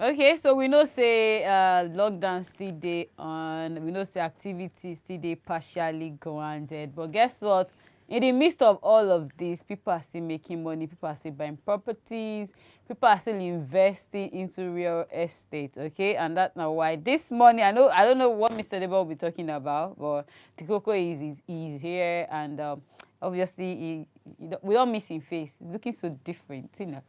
Okay, so we know say lockdown still dey on, we know say activity still dey partially grounded, but guess what? In the midst of all of this, people are still making money, people are still buying properties, people are still investing into real estate, okay? And that's now why this morning, I don't know what Mr. Debo will be talking about, but the cocoa is here, and obviously we don't miss his face. He's looking so different, you know.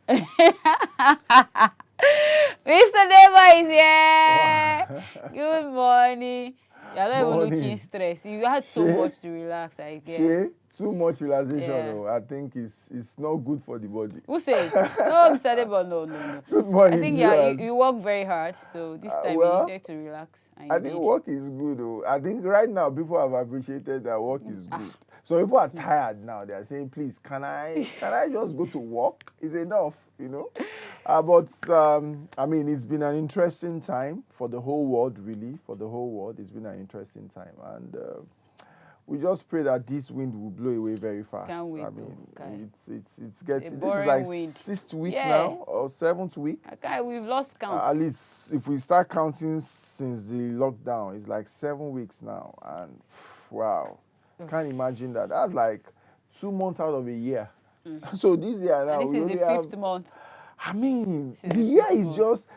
Mr. Deva is here. Wow. Good morning. You're not even looking Morning. stressed. You had so much to relax, I guess. Too much relaxation. Yeah. Oh, I think it's not good for the body. Who says? No, Mr. Deva, no. Good morning, I think viewers. you work very hard, so this time Well, you needed to relax. And I you think did. work is good. Oh. I think right now people have appreciated that work is good. So people are tired now. They are saying, please, can I just go to work? It's enough, you know. But I mean, it's been an interesting time for the whole world, really. For the whole world, it's been an interesting time, and we just pray that this wind will blow away very fast. Can't wait, I mean, okay. it's getting. This is boring like wind. 6th week Yeah. now or 7th week. Okay, we've lost count. At least if we start counting since the lockdown, it's like 7 weeks now, and wow, can't imagine that. That's like 2 months out of a year. So this year now, And we this is only the have. 5th month. I mean, This is the the year 5th is month. just.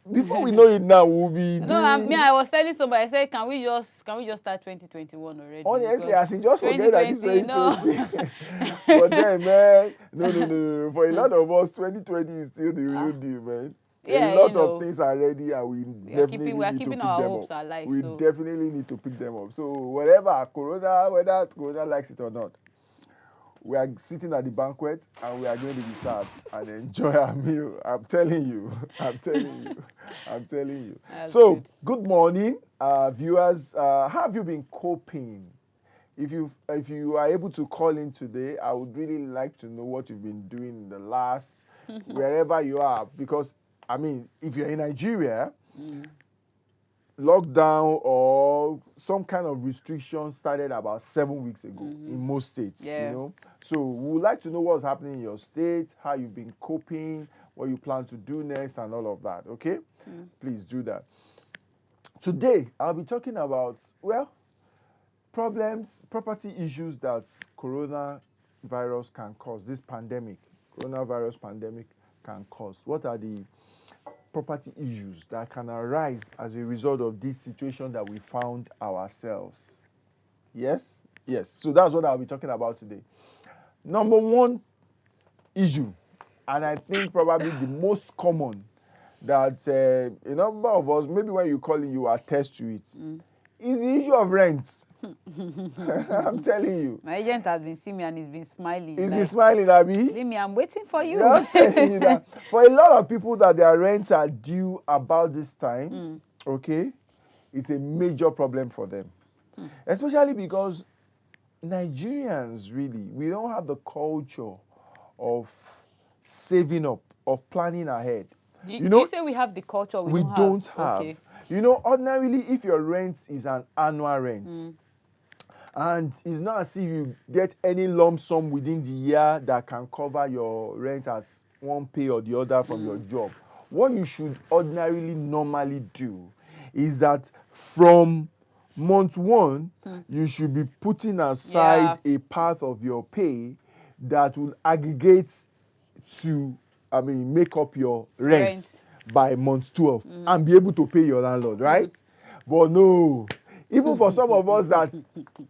Before we know it now, we'll be No, doing. I was telling somebody, I said, can we just start 2021 already? Honestly, Because I see, just forget that this 2020, 2020. But then, man, no. For a lot of us, 2020 is still the real deal, man. Yeah, A lot you know, of things are ready, and we definitely we are need to keeping pick our them hopes up. alive, We so. definitely need to pick them up. So whatever, whether Corona likes it or not, we are sitting at the banquet and we are going to be sat and enjoy our meal. I'm telling you. That's So, good. good morning, viewers. How have you been coping? If you are able to call in today, I would really like to know what you've been doing in the last, wherever you are. Because, I mean, if you're in Nigeria, lockdown or some kind of restriction started about 7 weeks ago in most states, Yeah. you know. So we would like to know what's happening in your state, how you've been coping, what you plan to do next, and all of that, okay? Please do that. Today, I'll be talking about, well, property issues that coronavirus can cause, coronavirus pandemic can cause. What are the property issues that can arise as a result of this situation that we found ourselves? Yes? So that's what I'll be talking about today. Number one issue, and I think probably the most common, that a number of us, maybe when you call it, you attest to it, is the issue of rent. I'm telling you. My agent has been seeing me and he's been smiling. He's been smiling, Abby. Leave I'm waiting for you. Just telling you that for a lot of people that their rents are due about this time, okay, it's a major problem for them. Especially because Nigerians, really, we don't have the culture of saving up, of planning ahead. You say we have the culture, we don't have. Okay. You know, ordinarily, if your rent is an annual rent, and it's not as if you get any lump sum within the year that can cover your rent as one pay or the other from your job, what you should ordinarily normally do is that from month 1, you should be putting aside a part of your pay that will aggregate to, make up your rent. By month 12 and be able to pay your landlord, right? But no, even for some of us that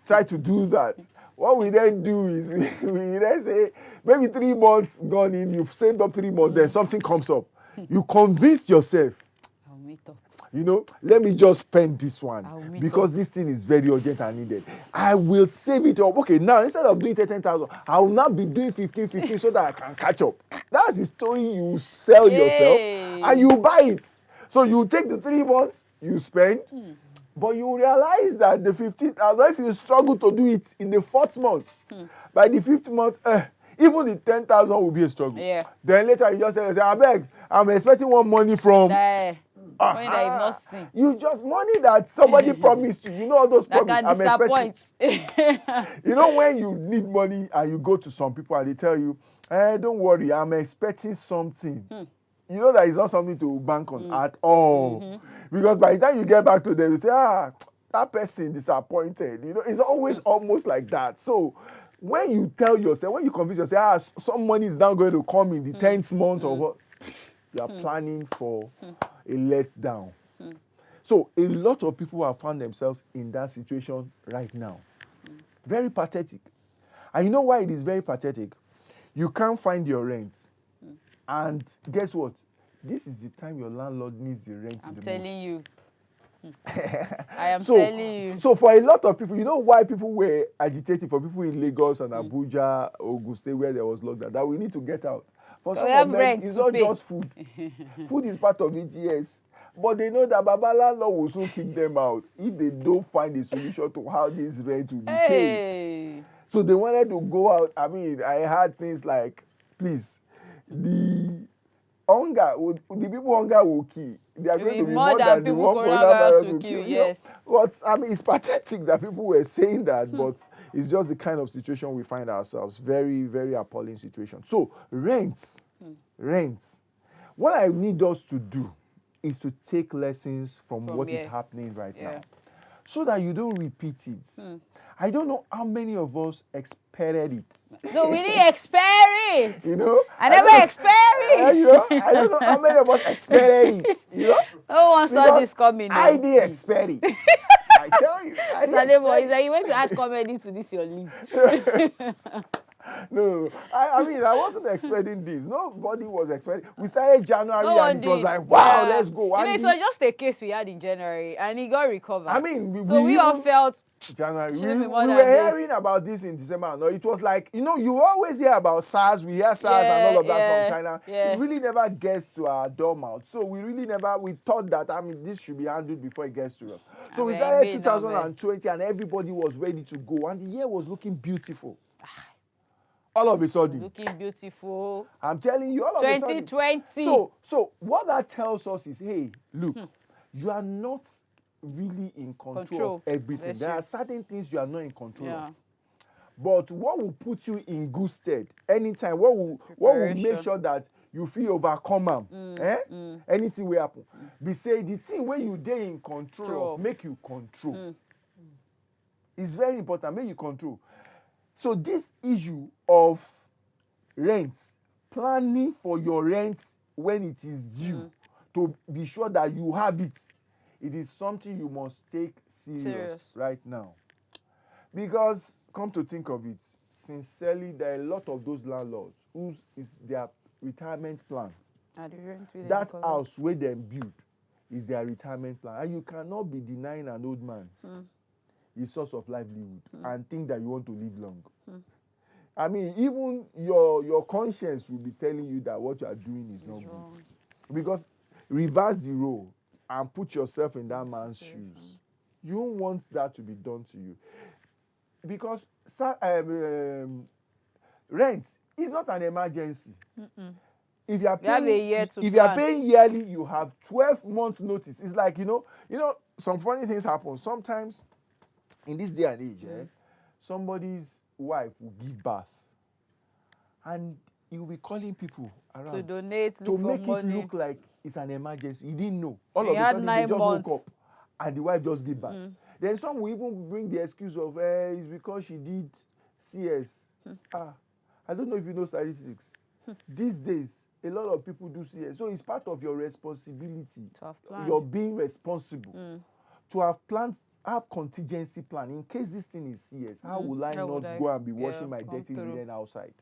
try to do that, what we then do is we then say, maybe 3 months gone in, you've saved up 3 months, then something comes up. You convince yourself, I'll meet up. you know, let me just spend this one because this thing is very urgent and needed. I will save it up. Okay, now instead of doing 10,000, I will now be doing 15 so that I can catch up. That's the story you sell yourself and you buy it. So you take the 3 months, you spend, but you realize that the 15,000, if you struggle to do it in the 4th month, by the 5th month, even the 10,000 will be a struggle. Yeah. Then later you just say, I beg, I'm expecting one money from... Money that you've not seen. You just money that somebody promised you. You know all those promises. That can disappoint. You know when you need money and you go to some people and they tell you, don't worry, I'm expecting something. you know that it's not something to bank on at all. Because by the time you get back to them, you say, that person disappointed. You know, it's always almost like that. So when you tell yourself, when you convince yourself, some money is now going to come in the 10th month or what, you are planning for a letdown. So a lot of people have found themselves in that situation right now. Very pathetic. And you know why it is very pathetic? You can't find your rent. And guess what? This is the time your landlord needs the rent the most. I'm telling you. I am telling you. So for a lot of people, you know why people were agitating, for people in Lagos and Abuja, Ogun State, where there was lockdown, that we need to get out. For some of them, it's not just food. Food is part of it, yes. But they know that Baba landlord will soon kick them out if they don't find a solution to how this rent will be paid. So they wanted to go out. I mean, I heard things like, please, the people hunger will kill. They are going to be more than the one coronavirus will kill. Yes. But I mean, it's pathetic that people were saying that, but it's just the kind of situation we find ourselves. Very, very appalling situation. So rents. What I need us to do is to take lessons from what is happening right now, so that you don't repeat it. I don't know how many of us experienced it. No, we didn't experience. You know, I never experienced. You know, I don't know how many of us experienced it. You know, no one saw this coming. I didn't experience it. I tell you, I didn't. It's like you went to add comedy to this your leave. No, I mean, I wasn't expecting this. Nobody was expecting. We started January and it was like, wow, let's go. You know, it was just a case we had in January and it got recovered. I mean, we all felt January. We were hearing about this in December. No, it was like, you know, you always hear about SARS. We hear SARS and all of that from China. It really never gets to our doormouth. So we thought that, I mean, this should be handled before it gets to us. So we started 2020 and everybody was ready to go. And the year was looking beautiful. All of a sudden. Looking beautiful. I'm telling you, all of a sudden. 2020. So what that tells us is, hey, look, you are not really in control of everything. There are certain things you are not in control of. But what will put you in good stead anytime? What will make sure that you feel overcome them? Anything will happen. Be say the thing where you dey in control of, make you control. It's very important. Make you control. So this issue of rent, planning for your rent when it is due, to be sure that you have it, it is something you must take serious right now. Because, come to think of it, sincerely, there are a lot of those landlords whose is their retirement plan. That house where they build is their retirement plan. And you cannot be denying an old man his source of livelihood and think that you want to live long. I mean, even your conscience will be telling you that what you are doing is not good. Because reverse the role and put yourself in that man's shoes. You don't want that to be done to you. Because rent is not an emergency. If you are paying yearly, you have 12 months notice. It's like, you know, some funny things happen. Sometimes in this day and age, somebody's wife will give birth and he will be calling people around to donate, to make it look like it's an emergency. He didn't know. All of a sudden, they just woke up and the wife just gave birth. Then some will even bring the excuse of, it's because she did CS. I don't know if you know statistics. These days, a lot of people do CS. So it's part of your responsibility. To have planned. You're being responsible. To have planned, have contingency plan. In case this thing is CS, how will I not go and be washing my dirty linen outside?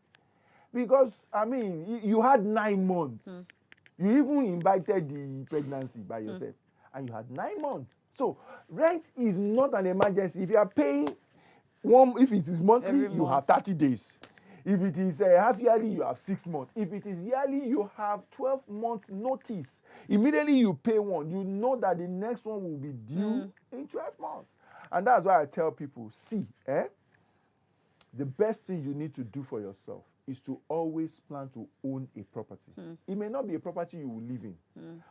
Because, I mean, you had 9 months. You even invited the pregnancy by yourself. And you had 9 months. So, rent is not an emergency. If you are paying if it is monthly, you have 30 days. If it is half yearly, you have 6 months. If it is yearly, you have 12 months notice. Immediately you pay one, you know that the next one will be due in 12 months. And that's why I tell people, the best thing you need to do for yourself is to always plan to own a property. It may not be a property you will live in,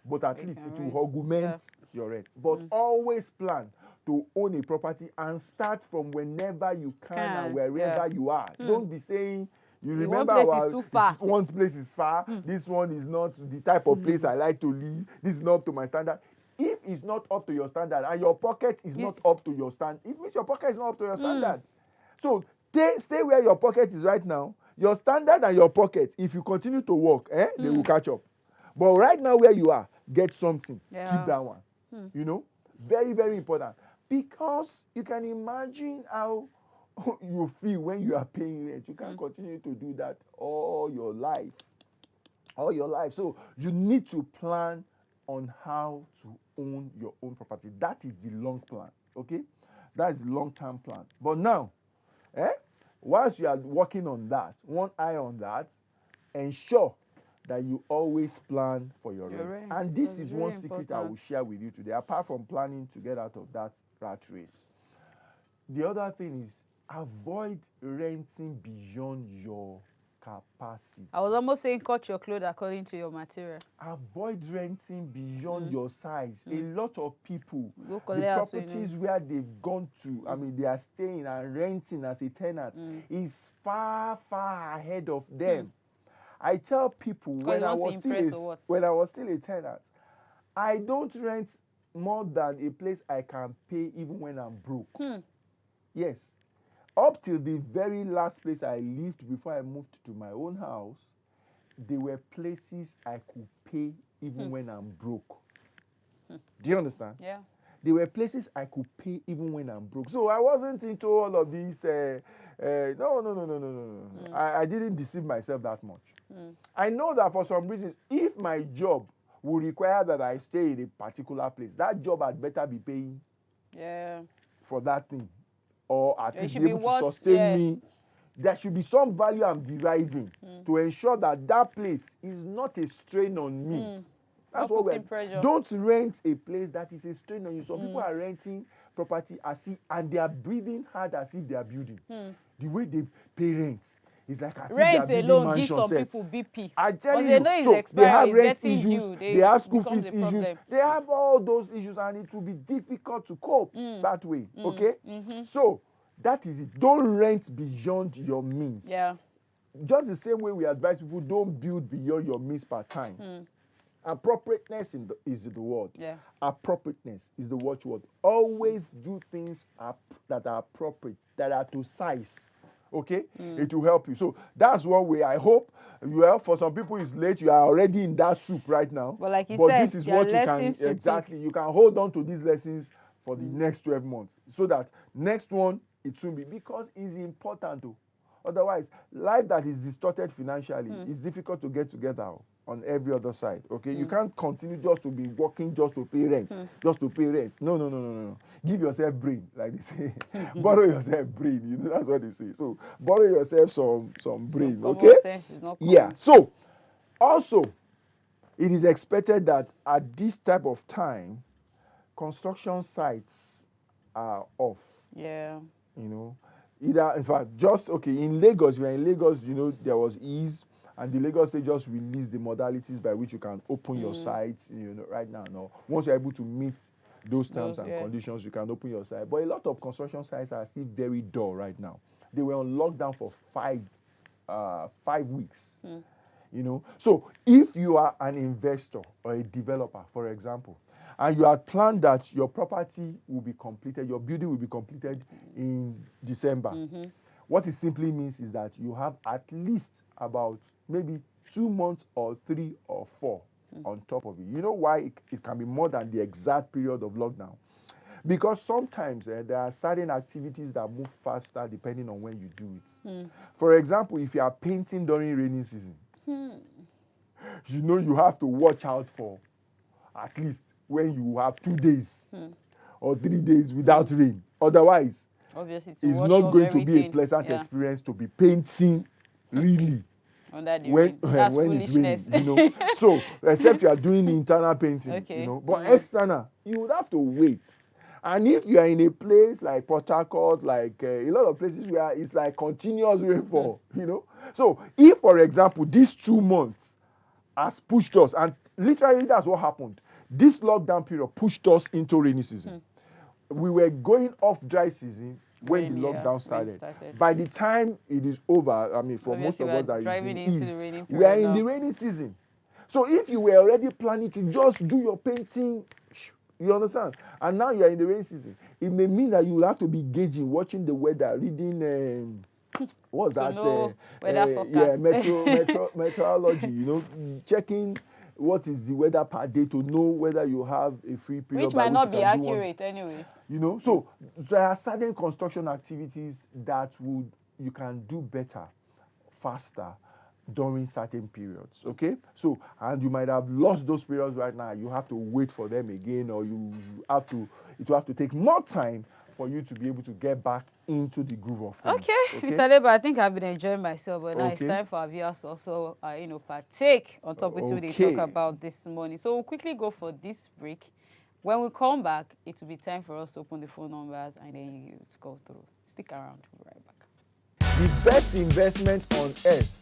but at least it will augment your rent. But always plan to own a property and start from whenever you can and wherever you are. Don't be saying You remember one place is too far. One place is far. This one is not the type of place I like to live. This is not up to my standard. If it's not up to your standard and your pocket is not up to your standard, it means your pocket is not up to your standard. So stay where your pocket is right now. Your standard and your pocket, if you continue to work, they will catch up. But right now where you are, get something. Yeah. Keep that one. You know, very, very important. Because you can imagine how you feel when you are paying rent. You can't continue to do that all your life. All your life. So you need to plan on how to own your own property. That is the long plan. Okay? That is the long-term plan. But now, whilst you are working on that, one eye on that, ensure that you always plan for your rent. And this is one secret I will share with you today, apart from planning to get out of that rat race. The other thing is avoid renting beyond your capacity. I was almost saying cut your clothes according to your material. Avoid renting beyond your size. A lot of people, the collect properties where they've gone to, I mean, they are staying and renting as a tenant is far, far ahead of them. I tell people when I was still a tenant, I don't rent more than a place I can pay even when I'm broke. Yes. Up till the very last place I lived before I moved to my own house, there were places I could pay even when I'm broke. Do you understand? Yeah. There were places I could pay even when I'm broke. So I wasn't into all of these. No. I didn't deceive myself that much. I know that for some reasons, if my job will require that I stay in a particular place, that job had better be paying for that thing. Or at least be able to sustain me. There should be some value I'm deriving to ensure that that place is not a strain on me. That's what we're. Don't rent a place that is a strain on you. Some people are renting property and they are breathing hard as if they are building. The way they pay rent is like as if they are building alone mansion. Give some people BP. I tell you, they know so they have rent issues. issues, they have school fees issues, they have all those issues, and it will be difficult to cope that way. Okay, so that is it. Don't rent beyond your means. Yeah. Just the same way we advise people, don't build beyond your means per time. Appropriateness is the word. Yeah. Appropriateness is the watchword. Always do things that are appropriate, that are to size. Okay? It will help you. So that's one way. I hope, for some people it's late. You are already in that soup right now. But like you said, this is what you can, exactly. You can hold on to these lessons for the next 12 months. So that next one, it will be, because it's important too. Otherwise, life that is distorted financially is difficult to get together on every other side. Okay, you can't continue just to be working just to pay rent, just to pay rent. No. Give yourself brain, like they say. Borrow yourself brain. You know, that's what they say. So borrow yourself some brain. Okay. Yeah. So also, it is expected that at this type of time, construction sites are off. Yeah. You know, either, in fact, in Lagos, we are in Lagos, you know, there was ease, and the Lagos State just released the modalities by which you can open your site, you know, right now. No, once you're able to meet those terms and conditions, you can open your site. But a lot of construction sites are still very dull right now. They were on lockdown for 5 weeks. You know, so if you are an investor or a developer, for example, and you had planned that your property will be completed, your building will be completed in December. What it simply means is that you have at least about maybe 2 months or 3 or 4 on top of it. You know why it can be more than the exact period of lockdown? Because sometimes there are certain activities that move faster depending on when you do it. For example, if you are painting during rainy season, you know you have to watch out for at least when you have 2 days or 3 days without rain. Otherwise, obviously, it's not going to be a pleasant experience to be painting really when it's raining. You know, so except you are doing internal painting, you know, but external, you would have to wait. And if you are in a place like Port Harcourt, like a lot of places where it's like continuous rainfall, you know, so if, for example, these 2 months has pushed us, and literally that's what happened. This lockdown period pushed us into rainy season. We were going off dry season when the lockdown started. By the time it is over, I mean, for Obviously, most of us that is driving being into east, the raining we are period in the now. rainy season. So if you were already planning to just do your painting, you understand, and now you are in the rainy season, it may mean that you will have to be gauging, watching the weather, reading what's that? Weather forecast. Yeah, meteorology. You know, checking what is the weather per day to know whether you have a free period Which by might which not you be can do one. accurate anyway. You know, so there are certain construction activities that you can do better, faster during certain periods. Okay, so and you might have lost those periods right now. You have to wait for them again, or it will have to take more time for you to be able to get back into the groove of things. Okay, Mr. Lebo, I think I've been enjoying myself, but now it's Okay. time for our viewers to also, partake on top of what they talk about this morning. So we'll quickly go for this break. When we come back, it will be time for us to open the phone numbers and then you go through. Stick around. We'll be right back. The best investment on earth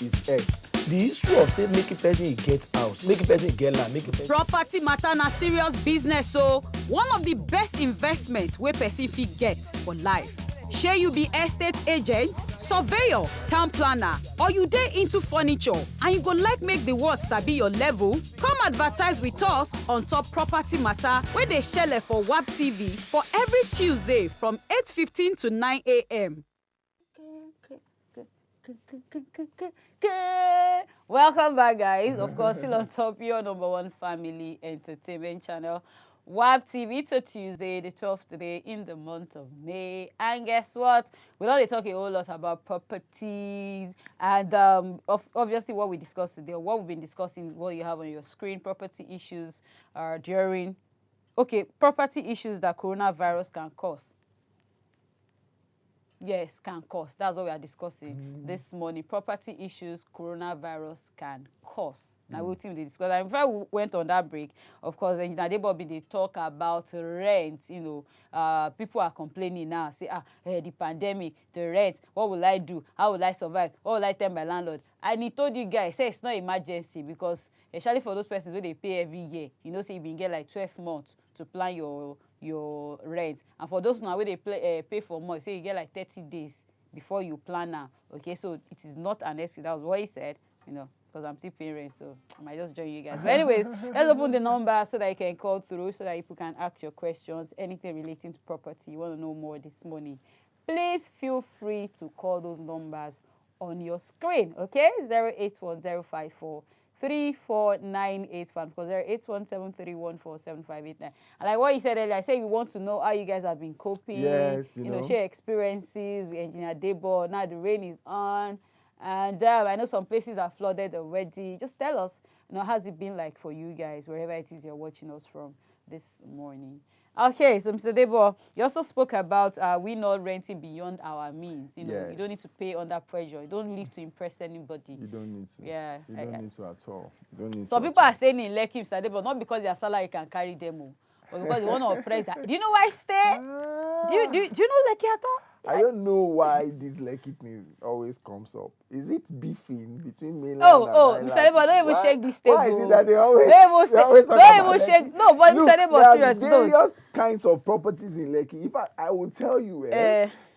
is earth. The issue of say make a person get house, make a person get land, make a person. Property matter na serious business, so one of the best investments wey person fit get for life. Shey you be estate agent, surveyor, town planner, or you dey into furniture and you go like make the world sabi your level? Come advertise with us on top Property Matter wey dey shele for WAP TV for every Tuesday from 8:15 to 9 a.m. Welcome back, guys. Of course, still on top your #1 family entertainment channel, WAP TV. It's a Tuesday, the 12th today in the month of May. And guess what? We're going to talk a whole lot about properties and obviously what we discussed today, what we've been discussing, what you have on your screen, property issues property issues that coronavirus can cause. Yes, can cause. That's what we are discussing this morning. Property issues coronavirus can cause. Now we'll team they discuss. And before we went on that break, of course, then they talk about rent. People are complaining now. Say, the pandemic, the rent. What will I do? How will I survive? What will I tell my landlord? And he told you guys, say it's not emergency because especially for those persons who they pay every year. Say you can get like 12 months to plan your rent, and for those now where they pay for more, say you get like 30 days before you plan now. Okay, so it is not an excuse. That was what he said, because I'm still paying rent, so I might just join you guys. But anyways, let's open the number so that you can call through, so that people can ask your questions, anything relating to property you want to know more this morning. Please feel free to call those numbers on your screen. Okay, 08105434985 because 08173147589. And like what you said earlier, I said we want to know how you guys have been coping. Yes, share experiences with Engineer Debo. Now the rain is on, and I know some places are flooded already. Just tell us, how's it been like for you guys wherever it is you're watching us from this morning. Okay, so Mr. Debo, you also spoke about we not renting beyond our means. You don't need to pay under pressure. You don't live to impress anybody. You don't need to. Yeah. You don't need to at all. You don't need Some to people are staying in Lekki, Mr. Debo, not because their salary can carry them, but because they want to oppress. Do you know why I stay? Do you know Lekki at all? I don't know why this Lekki thing always comes up. Is it beefing between mainland and island? Mr. Debo, don't even shake this table. Why is it that they always talk don't about even shake. Lekki? No, but Mr. Debo, seriously, there are various kinds of properties in Lekki. In fact, I will tell you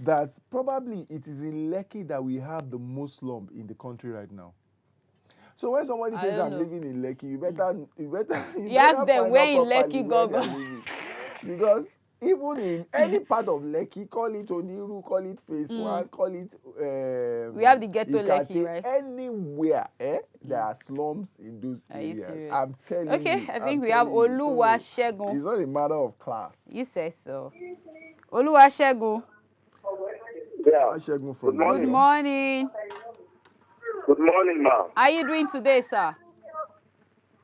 that probably it is in Lekki that we have the most slum in the country right now. So when somebody says I'm living in Lekki, you better ask them where in Lekki go. Because even in any part of Lekki, call it Oniru, call it Phase 1, call it we have the ghetto Ikate, Lekki, right? Anywhere, there are slums in those areas. I'm telling you. Okay, I think we have Oluwasegun. It's not a matter of class. You say so. Oluwasegun. Yeah. Good morning. Good morning. Good morning, ma'am. How are you doing today, sir?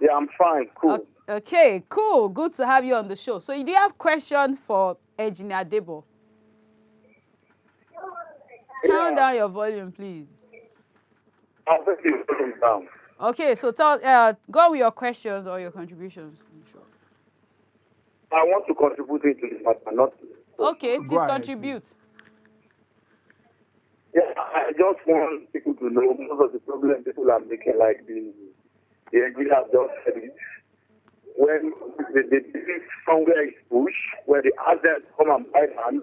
Yeah, I'm fine. Cool. Okay, cool. Good to have you on the show. So, do you have questions for Engineer Debo? Turn down your volume, please. I'll put the volume down. Okay, so go with your questions or your contributions. I want to contribute into this matter, not. Okay, please contribute. Please. Yeah, I just want people to know most of the problems people are making, like the engineer just said it. When they somewhere is bush, where they ask them to come and buy land,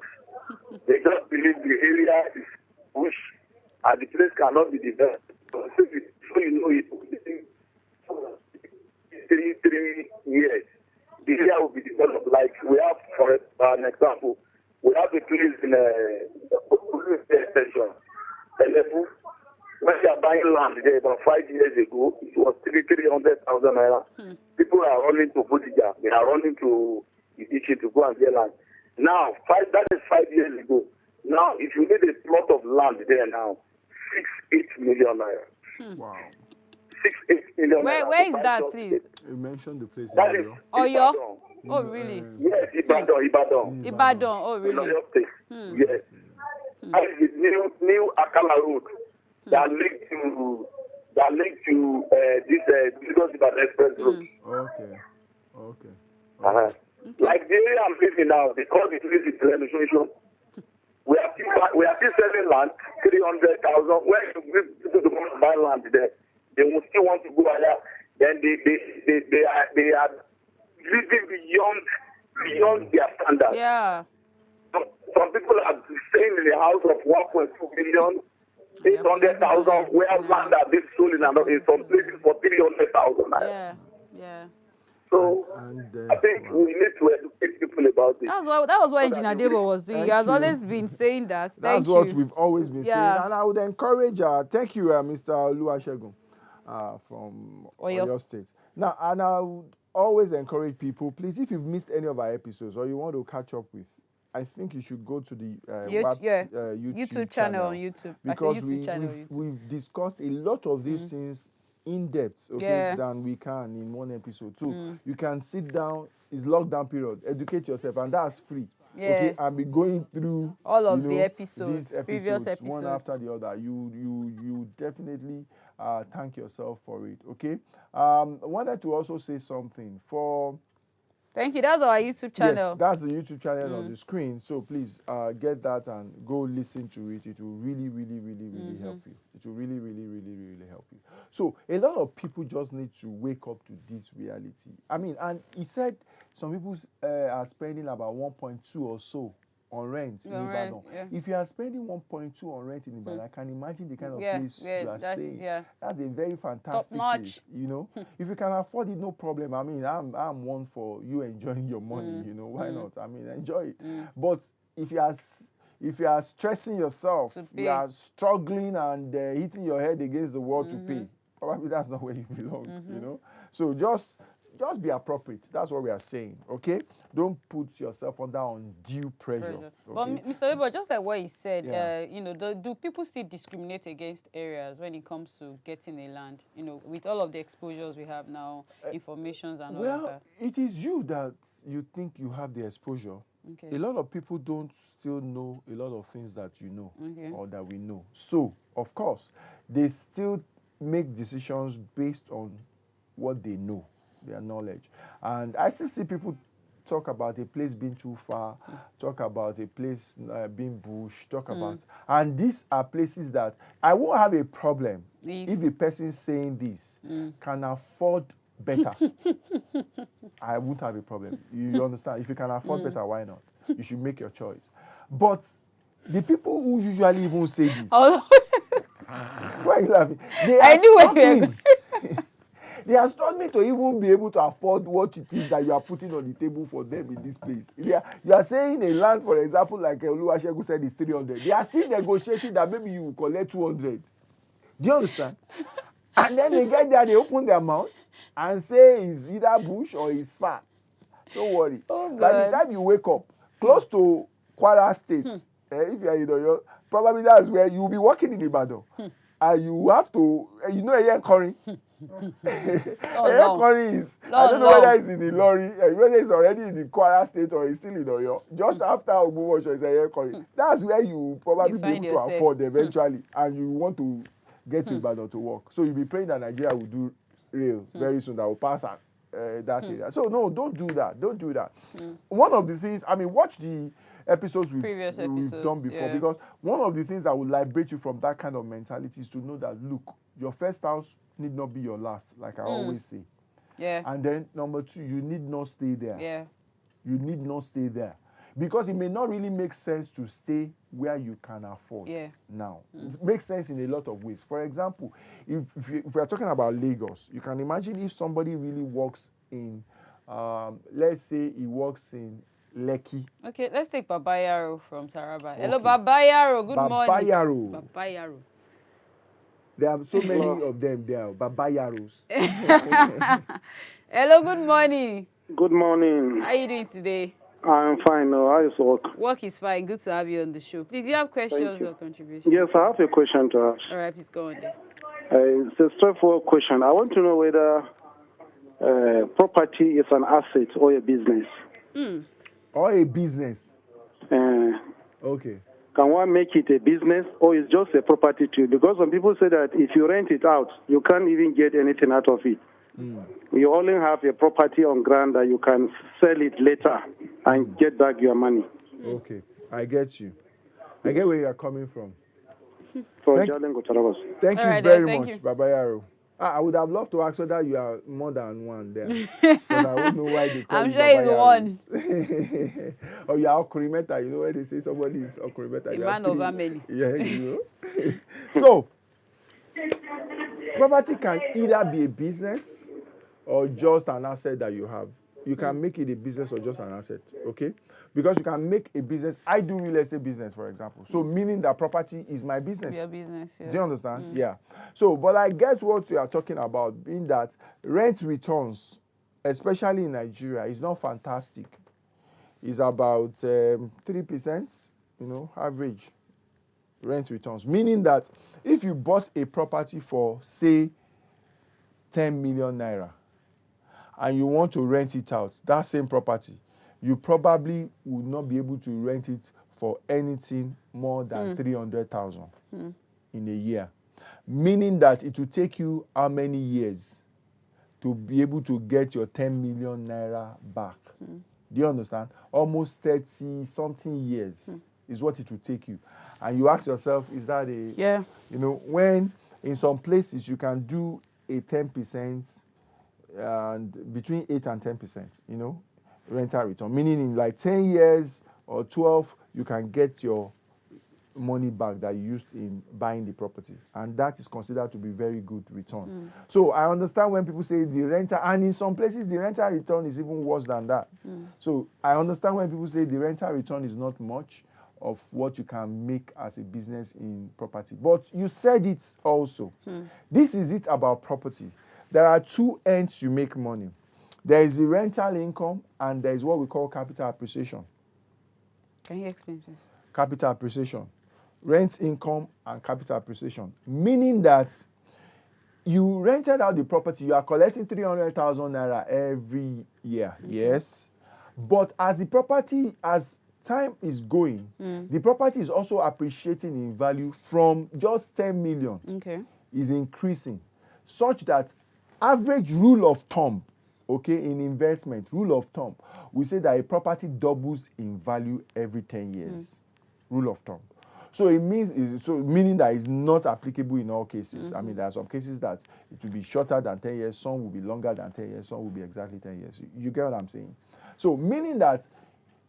They just believe the area is bush and the place cannot be developed. So you know it within 3 years, the area will be developed. Like we have, for an example, we have a place in a extension. When they are buying land there about 5 years ago, it was 300,000 naira. People are running to Bodija. They are running to Idichi to go and get land. Now, that is 5 years ago. Now, if you need a plot of land there now, 6-8 million naira. Wow. 6-8 million. Where is that, please? You mentioned the place in That is Oyo. Oyo? Oh, really? Yes, Ibadan. Ibadan, oh, really? Oyo State. Yes. That is the new Akala Road that linked to this Lagos Ibadan Express Road. Okay. Like the area I'm living now, they call it residential. We are still selling land, 300,000. When you people to come and buy land there, they will still want to go higher. Then they are living beyond their standards. Yeah. Some people are staying in a house of 1.2 million, 800,000, where land are being sold in some places for 300,000. Yeah. So I think we need to educate people about this. That was what Engineer Debo was doing. He has always been saying that. That's what we've always been saying. And I would encourage, thank you, Mr. Oluwasegun from Oyo State. Now, and I would always encourage people, please, if you've missed any of our episodes or you want to catch up with, I think you should go to the YouTube channel on YouTube. Because we've discussed a lot of these things in depth, than we can in one episode. So you can sit down, it's lockdown period, educate yourself, and that's free. And be going through all of the episodes, these previous episodes, one after the other. You definitely thank yourself for it. I wanted to also say something for. Thank you. That's our YouTube channel. Yes, that's the YouTube channel on the screen. So please get that and go listen to it. It will really, really, really, really help you. It will really, really, really, really help you. So a lot of people just need to wake up to this reality. I mean, and he said some people are spending about 1.2 or so on rent in Ibadan. If you are spending 1.2 on rent in Ibadan, I can imagine the kind of place you are staying. That's a very fantastic place, If you can afford it, no problem. I mean, I'm one for you enjoying your money, why not? I mean, enjoy it. But if you are stressing yourself, you are struggling and hitting your head against the wall to pay, probably that's not where you belong, So just be appropriate. That's what we are saying, okay? Don't put yourself under undue pressure. Okay? But Mr. Weber, just like what he said, do people still discriminate against areas when it comes to getting a land? With all of the exposures we have now, informations and all of that. Well, it is you that you think you have the exposure. Okay. A lot of people don't still know a lot of things that you know or that we know. So, of course, they still make decisions based on what they know, their knowledge. And I still see people talk about a place being too far, talk about a place being bush, talk about... And these are places that I won't have a problem if the person saying this can afford better. I won't have a problem. You understand? If you can afford better, why not? You should make your choice. But the people who usually even say this... Why are you laughing? I knew where you were going. They are struggling to even be able to afford what it is that you are putting on the table for them in this place. You are saying a land, for example, like Oluwasegun said, is 300. They are still negotiating that maybe you will collect 200. Do you understand? And then they get there, they open their mouth and say it's either bush or it's far. Don't worry. By the time you wake up, close to Kwara State, if you are in Oyo, probably that's where you will be working in Ibadan. And you have to, Curry. Curry is, I don't know whether it's in the lorry, whether it's already in the Kwara State or it's still in Oyo. Just after Ogbomosho is a Curry. That's where you probably be able to afford eventually, and you want to get to Ibadan to work. So you'll be praying that Nigeria will do rail very soon, that will pass that area. So no, don't do that. Don't do that. One of the things, watch the episodes we've done before, because one of the things that will liberate you from that kind of mentality is to know that, look, your first house need not be your last, like I always say. And then number two, you need not stay there. You need not stay there. because it may not really make sense to stay where you can afford now. It makes sense in a lot of ways. For example, if we are talking about Lagos, you can imagine if somebody really works in, let's say he works in Lekki. Okay, let's take Babayaro from Taraba. Hello, Babayaro. Good morning. Babayaro. There are so many of them there, Babayaros. Hello, good morning. Good morning. How are you doing today? I'm fine. How is work? Work is fine. Good to have you on the show. Please, do you have questions or contributions? Yes, I have a question to ask. All right, please go on there. It's a straightforward question. I want to know whether property is an asset or a business. Or a business. Okay. Can one make it a business or is just a property too? Because some people say that if you rent it out, you can't even get anything out of it. You only have a property on ground that you can sell it later and get back your money. Okay, I get you. I get where you are coming from. Thank you very much, Babayaro. I would have loved to ask whether you are more than one there. But I don't know why they call I'm you sure it's one. Or you are Okurimeta. You know when they say somebody is Okurimeta. A man over many. Yeah, you know. So, property can either be a business or just an asset that you have. You can make it a business or just an asset, okay? Because you can make a business. I do real estate business, for example. So meaning that property is my business. Your business, yeah. Do you understand? Yeah. So, but I get what you are talking about, being that rent returns, especially in Nigeria, is not fantastic. It's about 3%, you know, average rent returns. Meaning that if you bought a property for, say, 10 million naira, and you want to rent it out, that same property, you probably would not be able to rent it for anything more than 300,000 in a year. Meaning that it will take you how many years to be able to get your 10 million naira back? Do you understand? Almost 30-something years is what it will take you. And you ask yourself, is that a... Yeah. You know, when in some places you can do a 10%, and between 8 and 10%, you know, rental return. Meaning in like 10 years or 12, you can get your money back that you used in buying the property. And that is considered to be very good return. So I understand when people say the rental, and in some places the rental return is even worse than that. So I understand when people say the rental return is not much of what you can make as a business in property. But you said it also. This is it about property. There are two ends you make money. There is the rental income and there is what we call capital appreciation. Can you explain this? Capital appreciation. Rent income and capital appreciation. Meaning that you rented out the property, you are collecting 300,000 naira every year. Yes. But as the property, as time is going, the property is also appreciating in value from just 10 million. Okay. Is increasing such that average rule of thumb, okay, in investment, rule of thumb, we say that a property doubles in value every 10 years. Rule of thumb. So it means, so meaning that it's not applicable in all cases. I mean, there are some cases that it will be shorter than 10 years, some will be longer than 10 years, some will be exactly 10 years. You get what I'm saying? So meaning that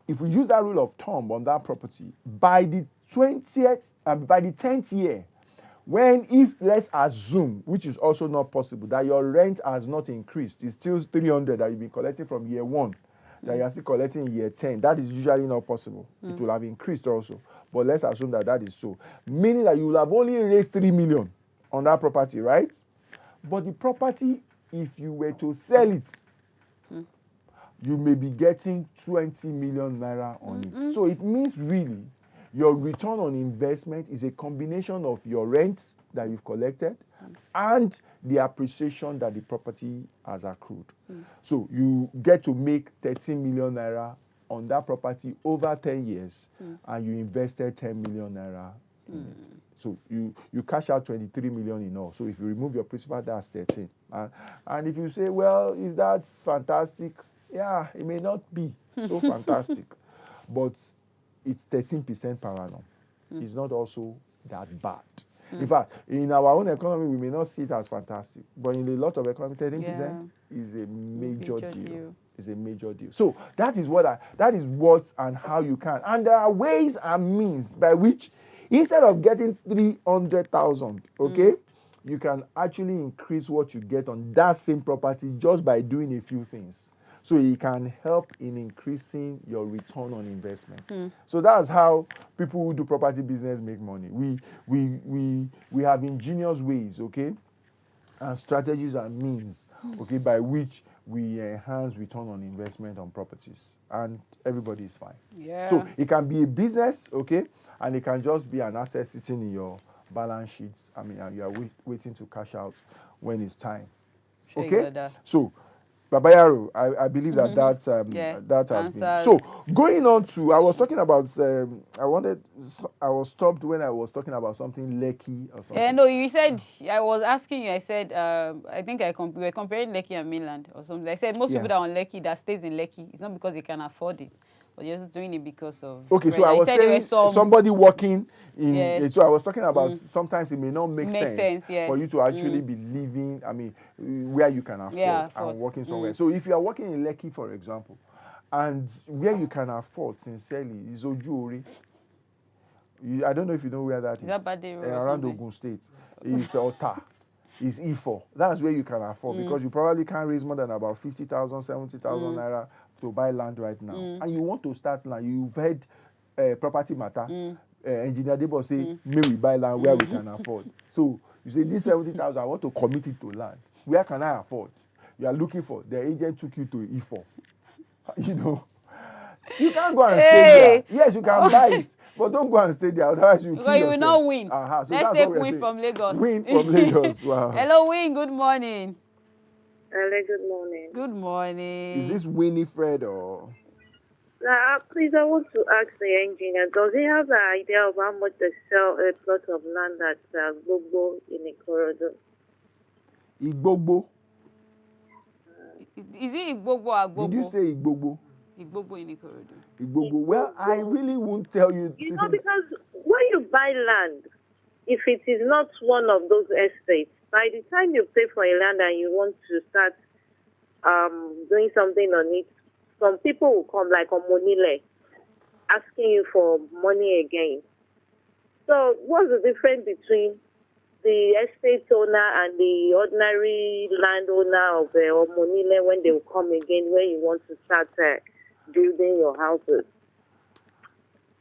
if we use that rule of thumb on that property, by the 10th year, when, if let's assume, which is also not possible, that your rent has not increased, it's still 300 that you've been collecting from year 1, that you are still collecting in year 10, that is usually not possible. It will have increased also. But let's assume that that is so. Meaning that you will have only raised 3 million on that property, right? But the property, if you were to sell it, you may be getting 20 million naira on it. So it means really, your return on investment is a combination of your rent that you've collected and the appreciation that the property has accrued. So you get to make 13 million naira on that property over 10 years and you invested 10 million naira in it. So you cash out 23 million in all. So if you remove your principal, that's 13. And if you say, well, is that fantastic? Yeah, it may not be so fantastic, but it's 13% per annum. It's not also that bad. In fact, in our own economy, we may not see it as fantastic, but in a lot of economy, 13% is a major deal. is a major deal. So that is what and how you can. And there are ways and means by which instead of getting 300,000, okay, you can actually increase what you get on that same property just by doing a few things. So it can help in increasing your return on investment. So that's how people who do property business make money. We have ingenious ways, okay, and strategies and means, okay, by which we enhance return on investment on properties, and everybody is fine. Yeah. So it can be a business, okay, and it can just be an asset sitting in your balance sheet. I mean, you are waiting to cash out when it's time. Sure, you Okay. got that. So, Babayaro, I believe that that has been. Answers. So going on to, I was talking about. I was stopped when I was talking about something Lekki or something. No, you said, I was asking you, I said, I think we were comparing Lekki and mainland or something. I said most people that are on Lekki, that stays in Lekki, it's not because they can afford it, but you're just doing it because of... Okay, so rent. I You was said there saying were somebody working in... Yes. So I was talking about sometimes it may not make sense yes. for you to actually be living, I mean, where you can afford and working somewhere. So if you are working in Lekki, for example, and where you can afford, sincerely, is Ojuori. I don't know if you know where that is. That Bade Road or Around something? Ogun State. It's Ota. It's Ifo. That's where you can afford because you probably can't raise more than about 50,000, 70,000 naira to buy land right now. And you want to start land. You've heard Property Matta. Engineer Debo say, may we buy land where we can afford. So you say, this 70,000, I want to commit it to land. Where can I afford? You are looking for, the agent took you to Ifo. You know, you can't go and stay there. Yes, you can buy it, but don't go and stay there. Otherwise, you kill yourself. You will not win. So let's take Win from Lagos. Win from Lagos. Wow. Hello, Win. Good morning. Hello, good morning. Good morning. Is this Winifred or? Please, I want to ask the engineer, does he have an idea of how much they sell a plot of land at Gbogbo in Ikorodu? Igbogbo. Is it Igbogbo or Agbogbo? Did you say Igbogbo? Igbogbo in Ikorodu. Igbogbo. Well, I really won't tell you. You know, because when you buy land, if it is not one of those estates, by the time you pay for a land and you want to start doing something on it, some people will come like Omonile, asking you for money again. So what's the difference between the estate owner and the ordinary landowner of Omonile when they will come again when you want to start building your houses?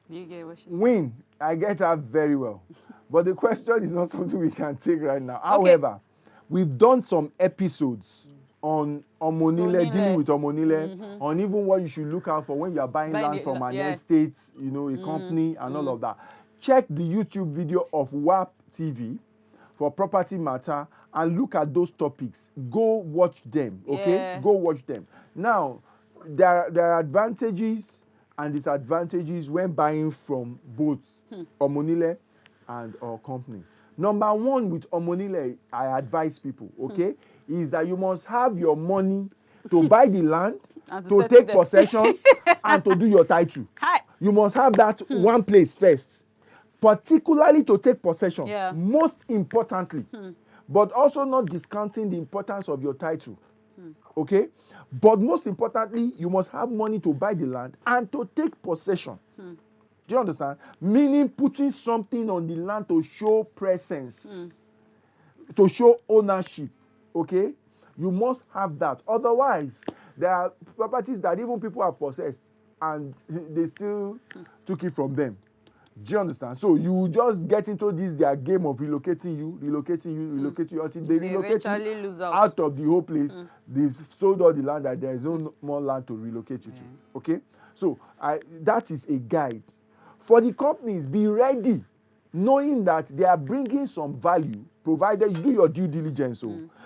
You get what she said. Win. I get her very well. But the question is not something we can take right now. However, we've done some episodes on Omonile, dealing with Omonile, on even what you should look out for when you are buying land from an estate, you know, a company and all of that. Check the YouTube video of WAP TV for Property Matter and look at those topics. Go watch them, okay? Yeah. Go watch them. Now, there are advantages and disadvantages when buying from both Omonile and our company. Number one with Omonile, I advise people, okay, is that you must have your money to buy the land, to take possession, and to do your title. You must have that one place first, particularly to take possession, most importantly, but also not discounting the importance of your title, okay? But most importantly, you must have money to buy the land and to take possession. Do you understand? Meaning putting something on the land to show presence, to show ownership, okay? You must have that. Otherwise, there are properties that even people have possessed and they still took it from them. Do you understand? So you just get into their game of relocating you until they relocate you out of the whole place. They've sold all the land that there is no more land to relocate you to. Okay? So that is a guide. For the companies, be ready, knowing that they are bringing some value, provided you do your due diligence.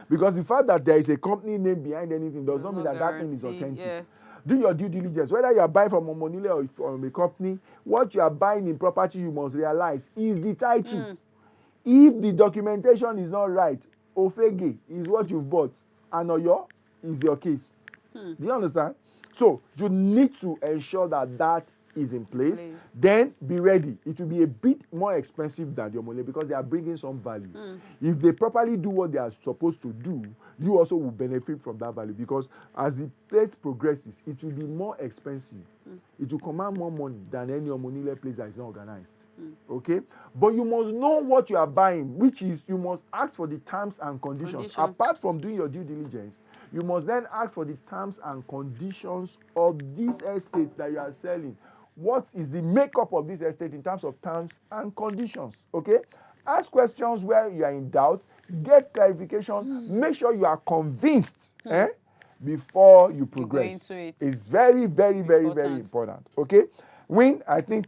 Because the fact that there is a company name behind anything does not mean that that thing is authentic. Yeah. Do your due diligence. Whether you are buying from Omonile or from a company, what you are buying in property, you must realize, is the title. If the documentation is not right, Ofege is what you've bought, and Oyo is your case. Do you understand? So you need to ensure that that is in place, then be ready. It will be a bit more expensive than your money because they are bringing some value. If they properly do what they are supposed to do, you also will benefit from that value because as the place progresses, it will be more expensive. It will command more money than any Omonile place that is not organized. Okay? But you must know what you are buying, which is you must ask for the terms and conditions. Apart from doing your due diligence, you must then ask for the terms and conditions of this estate that you are selling. What is the makeup of this estate in terms of terms and conditions? Okay? Ask questions where you are in doubt, get clarification, make sure you are convinced before you progress. It's very, very, very, very important. Okay? Win, I think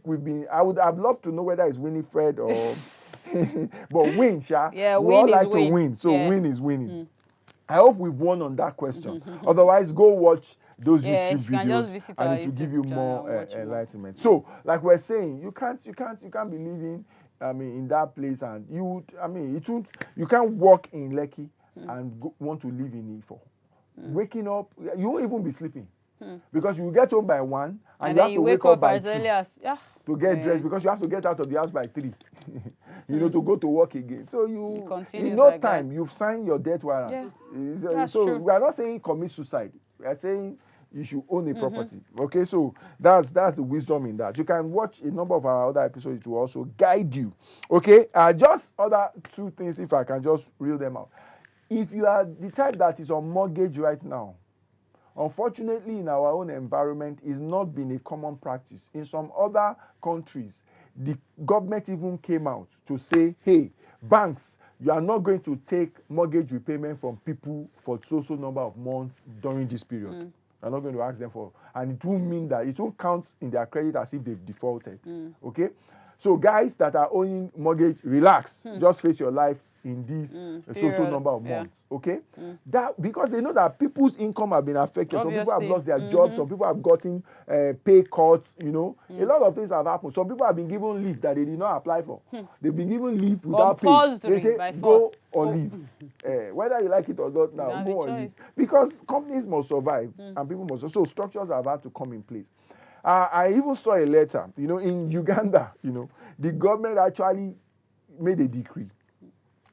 I would have loved to know whether it's Winifred or but win, Sha. Yeah, we win all is like win. to win. So win is winning. I hope we've won on that question. Otherwise, go watch those YouTube videos and it will give you more enlightenment. So, like we're saying, you can't be living in that place and you can't walk in Lekki and want to live in Ifo. Waking up, you won't even be sleeping. Because you get home by 1 and you have to wake up by 2 to get dressed because you have to get out of the house by 3 to go to work again. So in no time you've signed your death warrant. So true. We are not saying commit suicide. We are saying you should own a property. Okay, so that's the wisdom in that. You can watch a number of our other episodes. It will also guide you. Okay, just other 2 things if I can just reel them out. If you are the type that is on mortgage right now, unfortunately, in our own environment, it's not been a common practice. In some other countries, the government even came out to say, hey, banks, you are not going to take mortgage repayment from people for so number of months during this period. You're not going to ask them for, and it won't mean that, it won't count in their credit as if they've defaulted. Okay? So guys that are owning mortgage, relax. Just face your life in this so number of months. Okay? That because they know that people's income have been affected. Obviously. Some people have lost their jobs. Some people have gotten pay cuts. A lot of things have happened. Some people have been given leave that they did not apply for. They've been given leave without pay. They say go on leave. Whether you like it or not now, go on leave. Because companies must survive and people must. So structures have had to come in place. I even saw a letter, in Uganda, the government actually made a decree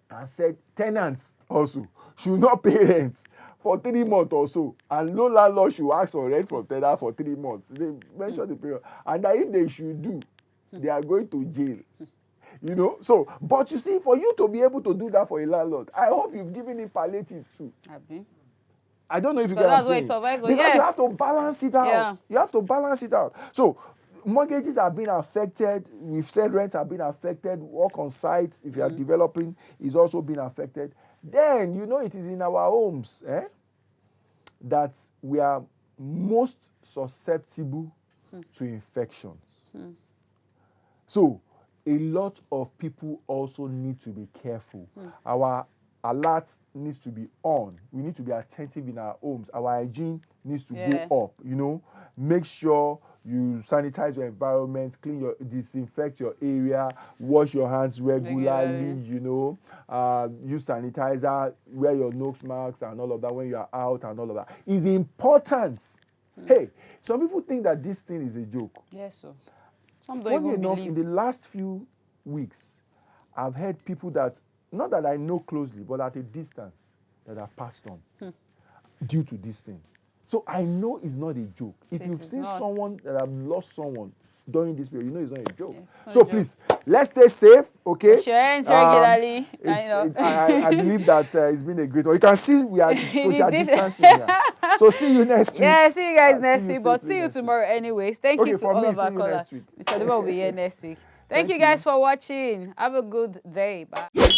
and said tenants also should not pay rent for 3 months or so, and no landlord should ask for rent from tenant for 3 months. They mentioned the period, and that if they should do, they are going to jail. So, but you see, for you to be able to do that for a landlord, I hope you've given him palliative too. I don't know if you get what I'm saying. Because you have to balance it out. Yeah. You have to balance it out. So, mortgages have been affected. We've said rent have been affected. Work on sites, if you are developing, is also being affected. Then, it is in our homes that we are most susceptible to infections. So, a lot of people also need to be careful. Our alert needs to be on. We need to be attentive in our homes. Our hygiene needs to go up. Make sure you sanitize your environment, disinfect your area, wash your hands regularly, use sanitizer, wear your nose masks and all of that when you are out and all of that. It's important. Hey, some people think that this thing is a joke. Yes, sir. Some don't Funny even enough, believe. in the last few weeks, I've heard people that, not that I know closely, but at a distance, that have passed on due to this thing. So I know it's not a joke. If you've seen someone that have lost someone during this period, it's not a joke. So please, let's stay safe, okay? Wash your hands regularly. I believe that it's been a great one. You can see we are social distancing here. So see you next week. Yeah, see you guys next week. But see you tomorrow anyways. Thank you to all of our callers. Mr. Duba will be here next week. Thank you guys for watching. Have a good day. Bye.